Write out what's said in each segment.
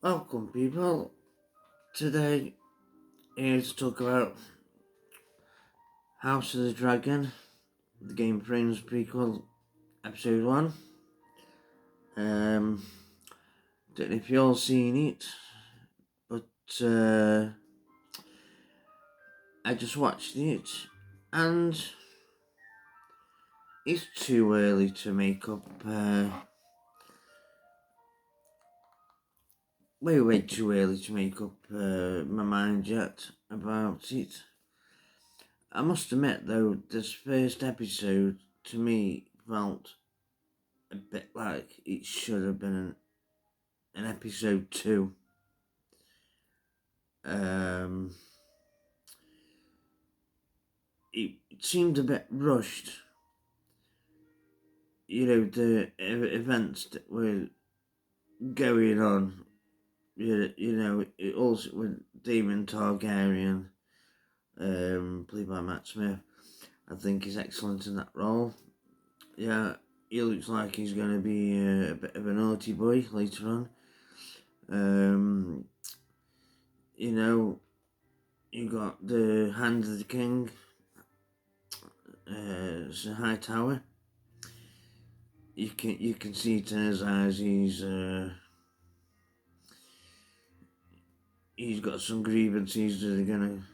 Welcome, people. Today, here to talk about House of the Dragon, the Game of Thrones prequel, episode 1. Don't know if you all seen it, but I just watched it, and it's too early to make up, way too early to make up my mind yet about it. I must admit, though, this first episode to me felt a bit like it should have been an episode 2. Um, it seemed a bit rushed. The events that were going on. It also with Damon Targaryen, played by Matt Smith. I think he's excellent in that role. Yeah, he looks like he's going to be a bit of a naughty boy later on. Um, you got the Hand of the King, Sir Hightower. You can see it in his eyes. He's got some grievances that are gonna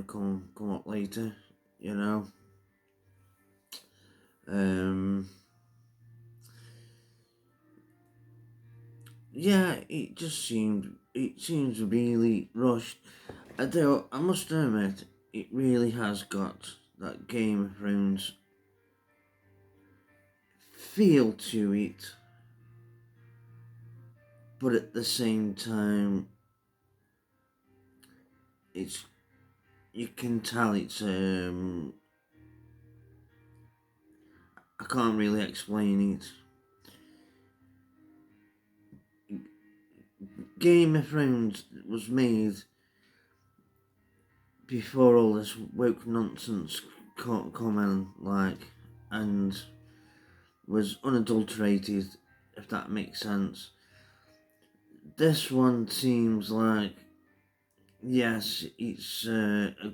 come up later. You know. Yeah, it seems really rushed. Although I must admit, it really has got that Game of Thrones feel to it, but at the same time, it's you can tell it's I can't really explain it. Game of Thrones was made before all this woke nonsense come in, and was unadulterated, if that makes sense. This one seems like, yes, it's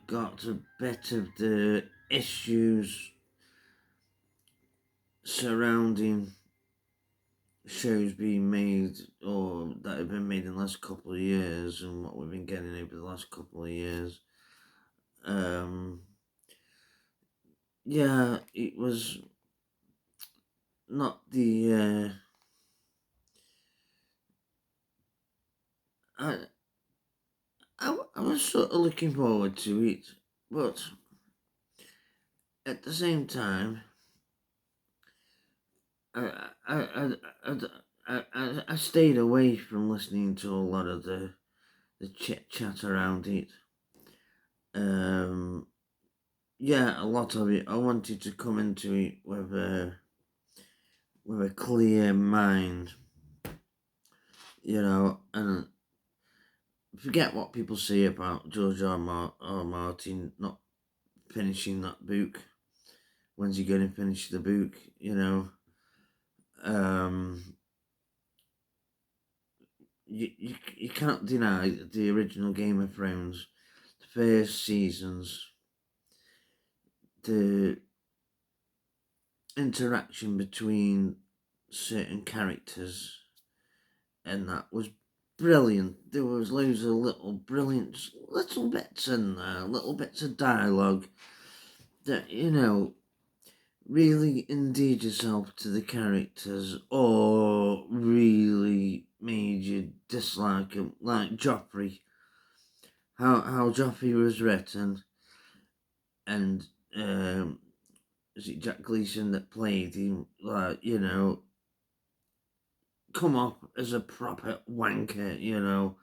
got a bit of the issues surrounding shows being made or that have been made in the last couple of years and what we've been getting over the last couple of years. Yeah, it was not the I was sort of looking forward to it, but at the same time, I I I, I stayed away from listening to a lot of the chit chat around it. Um, yeah, a lot of it. I wanted to come into it with a clear mind, and forget what people say about George R. Martin not finishing that book. When's he going to finish the book? Um, you can't deny the original Game of Thrones, the first seasons, the interaction between certain characters, and that was brilliant. There was loads of little bits in there, little bits of dialogue that really endeared yourself to the characters or really made you dislike him, like Joffrey. How Joffrey was written, and is it Jack Gleason that played him? Come up as a proper wanker.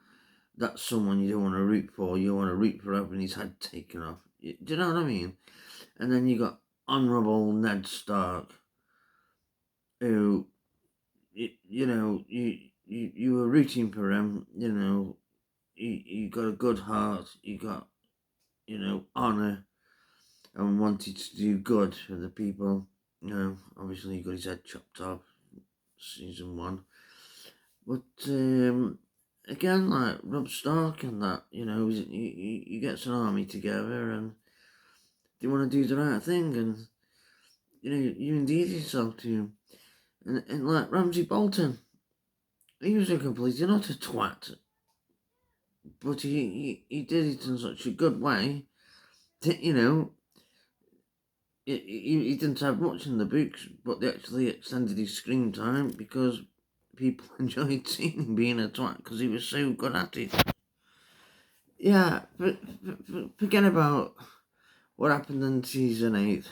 That's someone you don't want to root for. You want to root for having his head taken off. Do you know what I mean? And then you got Honourable Ned Stark, who you were rooting for him. He got a good heart. He got honour and wanted to do good for the people. Obviously he got his head chopped off season 1, but again, like Rob Stark and that, he gets an army together and they want to do the right thing, and you endear yourself to him. And like Ramsay Bolton, he was a complete and utter twat, but he did it in such a good way that, he didn't have much in the books, but they actually extended his screen time because people enjoyed seeing him being a twat because he was so good at it. Yeah, but forget about what happened in season 8.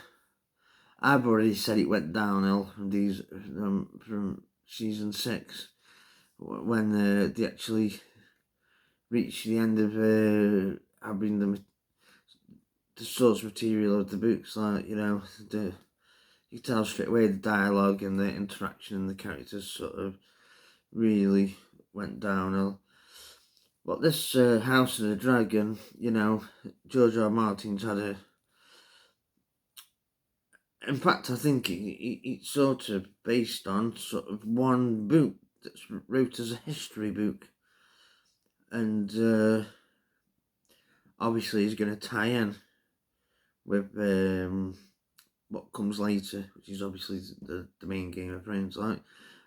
I've already said it went downhill from season 6 when they actually reached the end of having the source material of the books. Like, you tell straight away the dialogue and the interaction and the characters sort of really went downhill. But this House of the Dragon, George R. R. Martin's had a... In fact, I think it's sort of based on sort of one book that's wrote as a history book. And obviously he's going to tie in with what comes later, which is obviously the main Game of Thrones, like.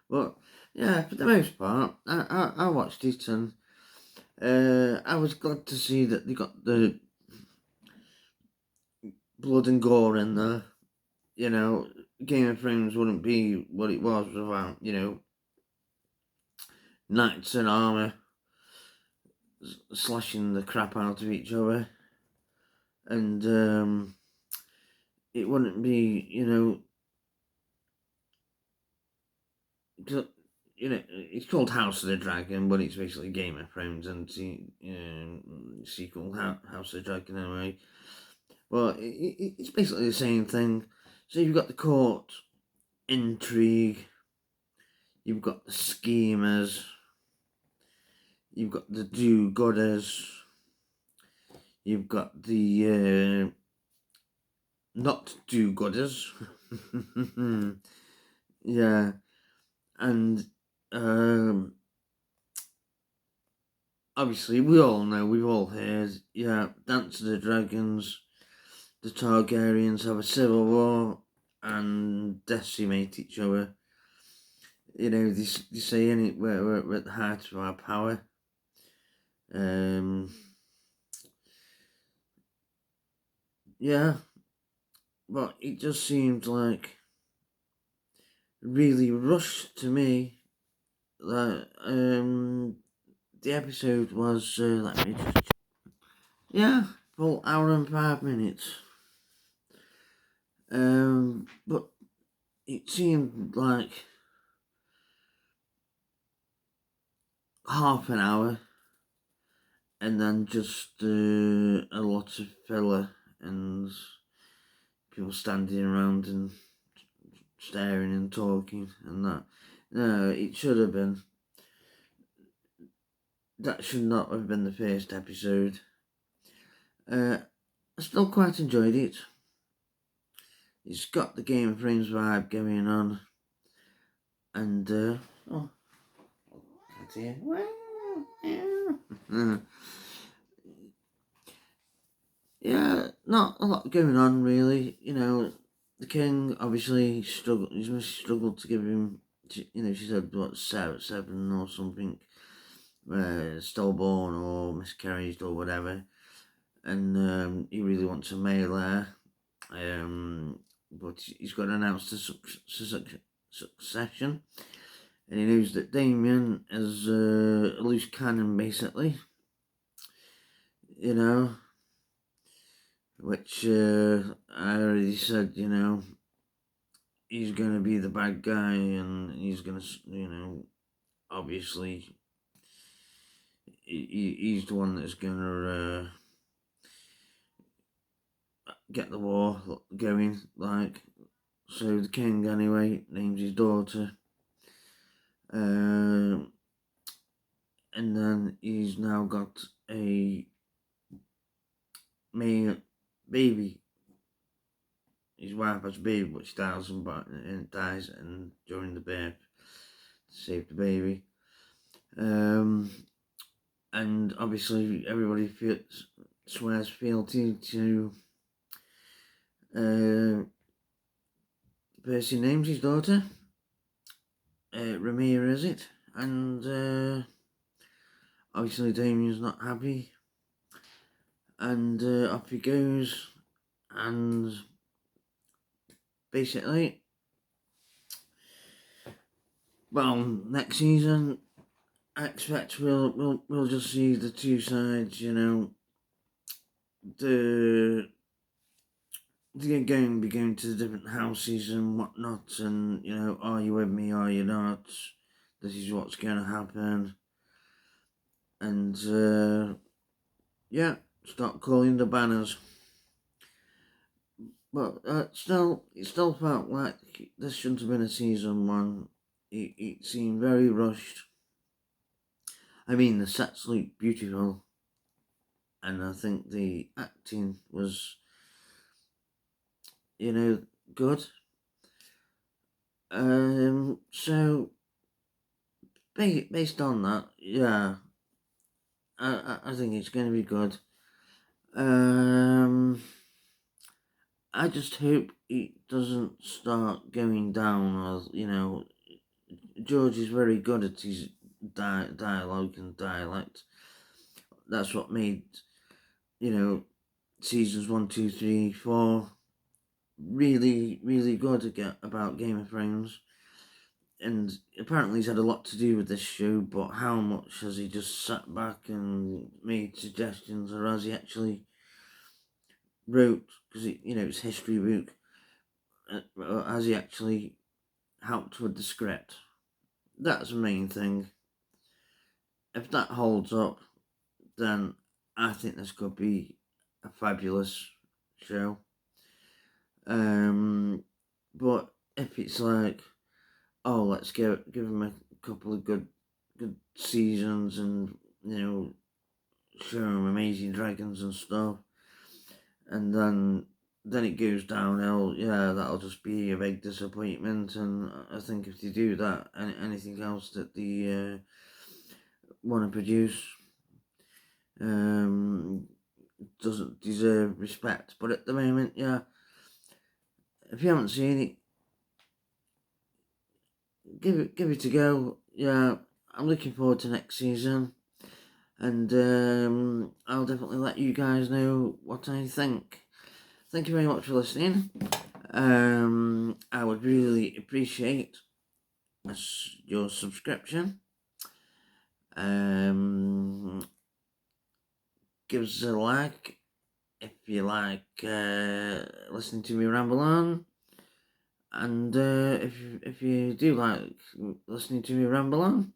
But yeah, for the most part, I watched it, and I was glad to see that they got the blood and gore in there. Game of Thrones wouldn't be what it was without, knights in armour slashing the crap out of each other. And it wouldn't be, it's called House of the Dragon, but it's basically Game of Thrones and sequel House of the Dragon anyway. Well, it's basically the same thing. So you've got the court intrigue, you've got the schemers, you've got the do-gooders, you've got the not do-gooders. Yeah, and obviously we all know, we've all heard, Dance of the Dragons, the Targaryens have a civil war and decimate each other. They say in it, we're at the heart of our power. Yeah, but it just seemed like really rushed to me. That the episode was let me just full hour and 5 minutes. But it seemed like half an hour, and then just a lot of filler and people standing around and staring and talking and that. No, it should have been. That should not have been the first episode. I still quite enjoyed it. It's got the Game of Thrones vibe going on. And, oh, can't hear. Yeah, not a lot going on really. The king obviously struggled. He's struggled to give him. She said what, 7 or something, stillborn or miscarried or whatever, and he really wants a male heir. But he's got to announce the succession, and he knows that Damien is a loose cannon, basically. Which I already said, he's going to be the bad guy, and he's going to, obviously, he's the one that's going to get the war going, like. So the king, anyway, names his daughter. And then he's now got a male baby. His wife has a baby, but she dies during the birth to save the baby. and obviously everybody swears fealty to Percy names his daughter, Ramira is it, and obviously Damien's not happy, and off he goes, and basically, well, next season I expect we'll just see the two sides, they're going to be going to the different houses and whatnot, and are you with me, are you not? This is what's going to happen, and start calling the banners. But it still felt like this shouldn't have been a season one. It seemed very rushed. I mean, the sets looked beautiful, and I think the acting was, good. So based on that, yeah, I think it's going to be good. I just hope it doesn't start going down, or George is very good at his dialogue and dialect. That's what made seasons 1, 2, 3, 4 really, really good about Game of Thrones. And apparently he's had a lot to do with this show, but how much has he just sat back and made suggestions, or has he actually wrote, because it's history book, or has he actually helped with the script? That's the main thing. If that holds up, then I think this could be a fabulous show. But if it's like, let's give him a couple of good seasons, and show him Amazing Dragons and stuff, and then it goes downhill, that'll just be a big disappointment. And I think if they do that, anything else that they want to produce doesn't deserve respect. But at the moment, if you haven't seen it, give it a go. I'm looking forward to next season, and I'll definitely let you guys know what I think. Thank you very much for listening. I would really appreciate your subscription. Give us a like if you like listening to me ramble on, and if you do like listening to me ramble on,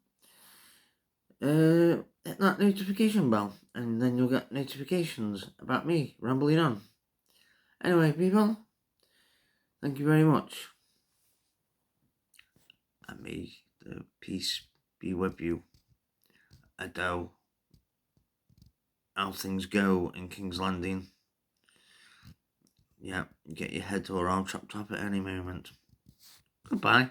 hit that notification bell, and then you'll get notifications about me rambling on. Anyway, people, thank you very much, and may the peace be with you. Ado, how things go in King's Landing. Get your head or arm chopped off at any moment. Goodbye.